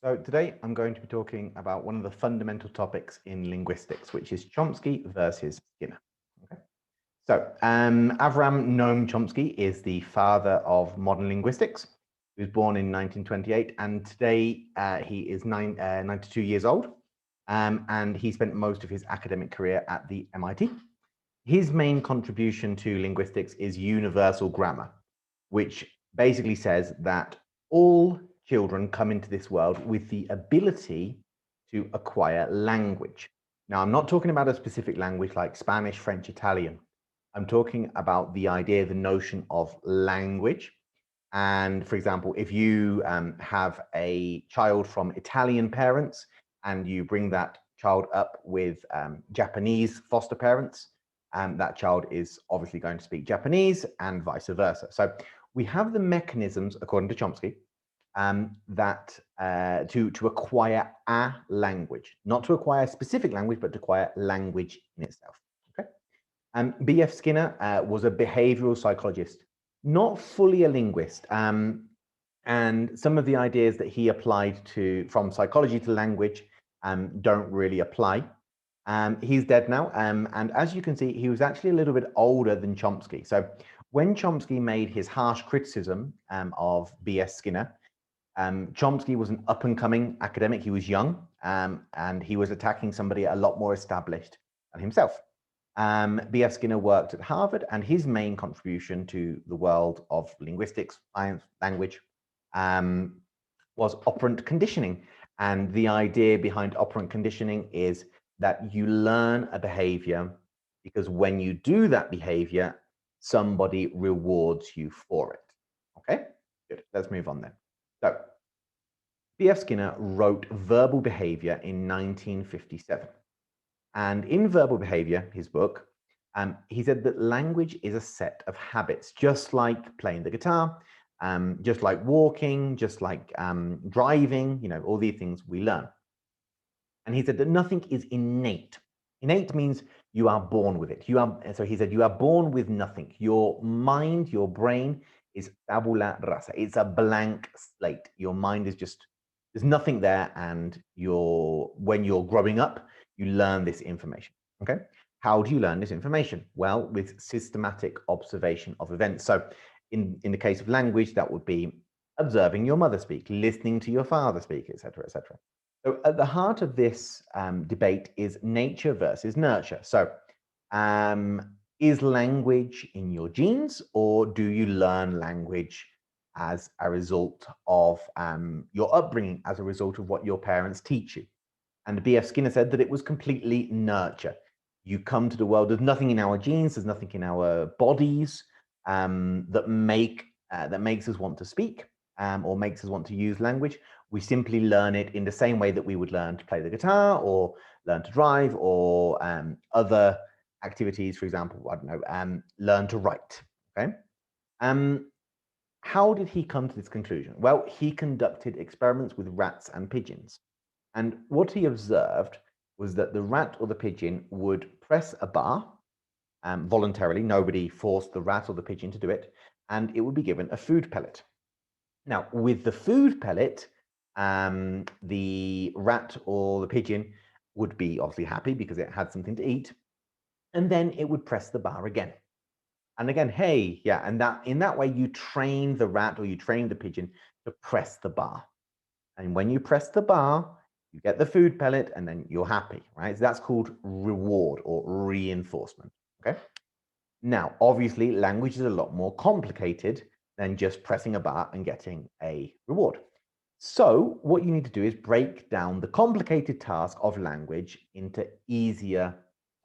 So today I'm going to be talking about one of the fundamental topics in linguistics, which is Chomsky versus Skinner. Okay. So Avram Noam Chomsky is the father of modern linguistics. He was born in 1928, and today he is 92 years old, and he spent most of his academic career at the MIT. His main contribution to linguistics is universal grammar, which basically says that all children come into this world with the ability to acquire language. Now, I'm not talking about a specific language like Spanish, French, Italian. I'm talking about the idea, the notion of language. And for example, if you have a child from Italian parents and you bring that child up with Japanese foster parents, that child is obviously going to speak Japanese and vice versa. So we have the mechanisms, according to Chomsky, that to acquire a language, not to acquire a specific language, but to acquire language in itself. Okay. B.F. Skinner was a behavioral psychologist, not fully a linguist. And some of the ideas that he applied from psychology to language don't really apply. He's dead now, and as you can see, he was actually a little bit older than Chomsky. So when Chomsky made his harsh criticism of B.S. Skinner, Chomsky was an up-and-coming academic. He was young, and he was attacking somebody a lot more established than himself. B.F. Skinner worked at Harvard, and his main contribution to the world of linguistics, science, language, was operant conditioning. And the idea behind operant conditioning is that you learn a behavior because when you do that behavior, somebody rewards you for it. Okay, good. Let's move on then. So, B.F. Skinner wrote Verbal Behavior in 1957. And in Verbal Behavior, his book, he said that language is a set of habits, just like playing the guitar, just like walking, just like driving, all these things we learn. And he said that nothing is innate. Innate means you are born with it. So he said, you are born with nothing. Your mind, your brain is tabula rasa. It's a blank slate. Your mind is just, there's nothing there. And when you're growing up, you learn this information. Okay. How do you learn this information? Well, with systematic observation of events. So in the case of language, that would be observing your mother speak, listening to your father speak, etc., etc. So at the heart of this debate is nature versus nurture. So is language in your genes, or do you learn language as a result of your upbringing, as a result of what your parents teach you? And B.F. Skinner said that it was completely nurture. You come to the world, there's nothing in our genes, there's nothing in our bodies that makes us want to speak or makes us want to use language. We simply learn it in the same way that we would learn to play the guitar or learn to drive or other activities, for example, I don't know, learn to write, okay? How did he come to this conclusion? Well, he conducted experiments with rats and pigeons. And what he observed was that the rat or the pigeon would press a bar voluntarily. Nobody forced the rat or the pigeon to do it, and it would be given a food pellet. Now, with the food pellet, the rat or the pigeon would be obviously happy because it had something to eat, and then it would press the bar again. And again, hey, yeah, and in that way you train the rat or you train the pigeon to press the bar. And when you press the bar, you get the food pellet and then you're happy, right? So that's called reward or reinforcement, okay? Now, obviously, language is a lot more complicated than just pressing a bar and getting a reward. So what you need to do is break down the complicated task of language into easier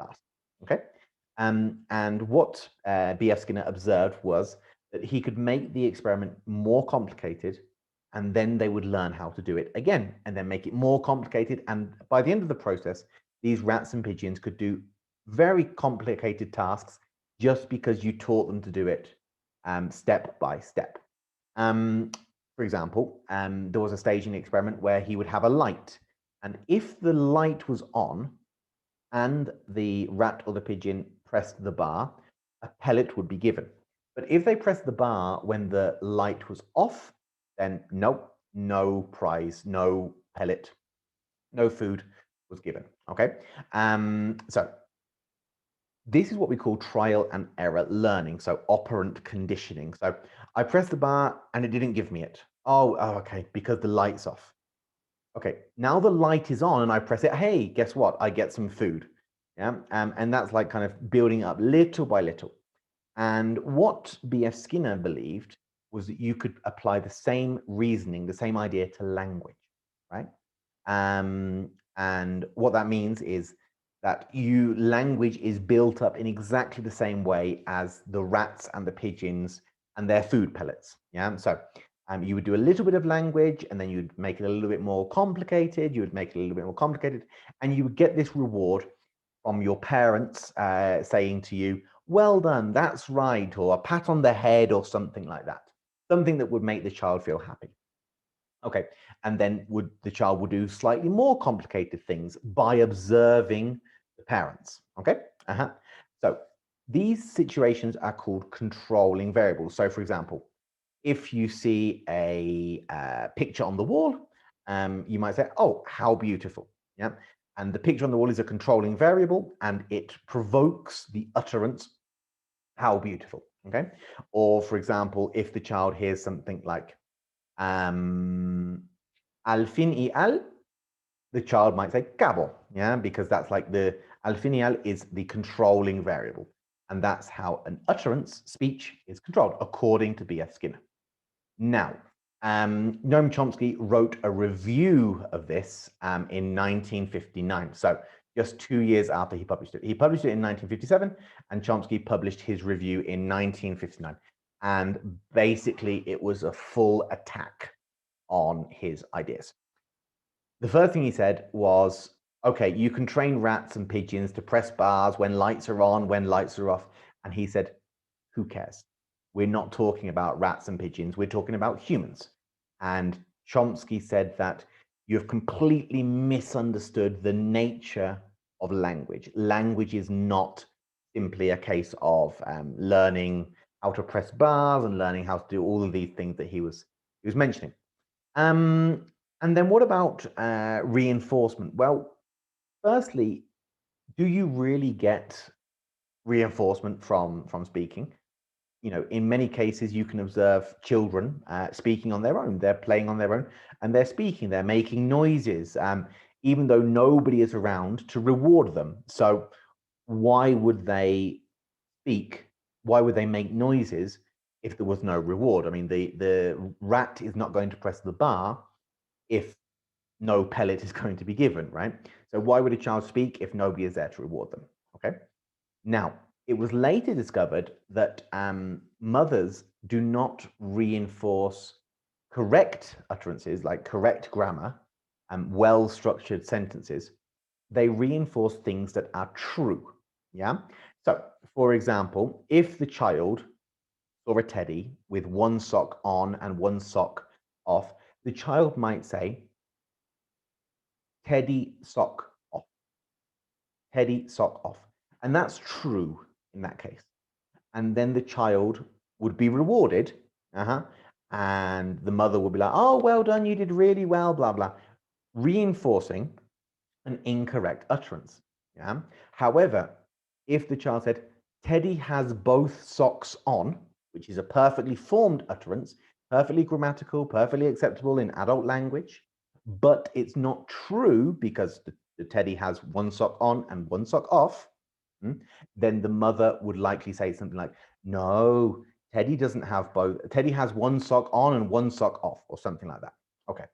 tasks, okay? And what B.F. Skinner observed was that he could make the experiment more complicated, and then they would learn how to do it again, and then make it more complicated. And by the end of the process, these rats and pigeons could do very complicated tasks just because you taught them to do it step by step. For example, there was a stage in the experiment where he would have a light, and if the light was on and the rat or the pigeon pressed the bar, a pellet would be given. But if they pressed the bar when the light was off, then nope, no prize, no pellet. No food was given. Okay. So this is what we call trial and error learning. So operant conditioning. So I pressed the bar and it didn't give me it. Oh, okay, because the light's off. Okay, now the light is on and I press it. Hey, guess what? I get some food. Yeah, and that's like kind of building up little by little. And what B.F. Skinner believed was that you could apply the same reasoning, the same idea to language, right? And what that means is that language is built up in exactly the same way as the rats and the pigeons and their food pellets. Yeah, so you would do a little bit of language and then you'd make it a little bit more complicated. You would make it a little bit more complicated, and you would get this reward from your parents saying to you, well done, that's right, or a pat on the head or something like that. Something that would make the child feel happy. Okay, and then the child would do slightly more complicated things by observing the parents. Okay, so these situations are called controlling variables. So for example, if you see a picture on the wall, you might say, oh, how beautiful. Yeah, and the picture on the wall is a controlling variable and it provokes the utterance, how beautiful. Okay, or for example, if the child hears something like al fin y al, the child might say cabo, yeah, because that's like the al fin y al is the controlling variable, and that's how an utterance, speech, is controlled according to B.F. Skinner. Now, Noam Chomsky wrote a review of this in 1959, so just 2 years after he published it. He published it in 1957, and Chomsky published his review in 1959. And basically, it was a full attack on his ideas. The first thing he said was, okay, you can train rats and pigeons to press bars when lights are on, when lights are off. And he said, who cares? We're not talking about rats and pigeons. We're talking about humans. And Chomsky said that you've completely misunderstood the nature of language. Language is not simply a case of learning how to press bars and learning how to do all of these things that he was mentioning. And then what about reinforcement? Well, firstly, do you really get reinforcement from speaking? You know, in many cases, you can observe children speaking on their own. They're playing on their own and they're speaking. They're making noises, even though nobody is around to reward them. So why would they speak? Why would they make noises if there was no reward? I mean, the rat is not going to press the bar if no pellet is going to be given, right? So why would a child speak if nobody is there to reward them? Okay. Now, it was later discovered that mothers do not reinforce correct utterances, like correct grammar and well-structured sentences. They reinforce things that are true. Yeah. So, for example, if the child saw a teddy with one sock on and one sock off, the child might say, teddy sock off. Teddy sock off. And that's true in that case. And then the child would be rewarded. And the mother would be like, oh, well done, you did really well, blah, blah. Reinforcing an incorrect utterance. Yeah. However, if the child said, Teddy has both socks on, which is a perfectly formed utterance, perfectly grammatical, perfectly acceptable in adult language, but it's not true because the teddy has one sock on and one sock off, then the mother would likely say something like, no, Teddy doesn't have both. Teddy has one sock on and one sock off, or something like that. Okay.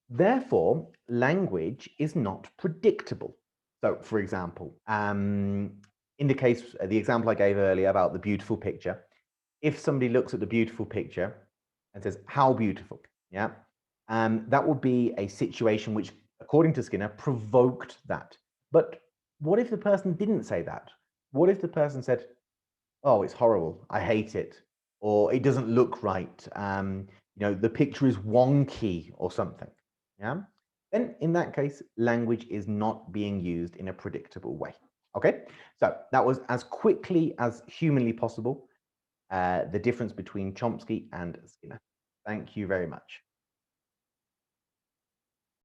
Therefore, language is not predictable. So, for example, in the case, the example I gave earlier about the beautiful picture, if somebody looks at the beautiful picture and says, how beautiful, yeah, that would be a situation which, according to Skinner, provoked that. But what if the person didn't say that? What if the person said, oh, it's horrible, I hate it, or it doesn't look right, the picture is wonky or something, yeah? Then in that case, language is not being used in a predictable way, okay? So that was as quickly as humanly possible, the difference between Chomsky and Skinner. Thank you very much.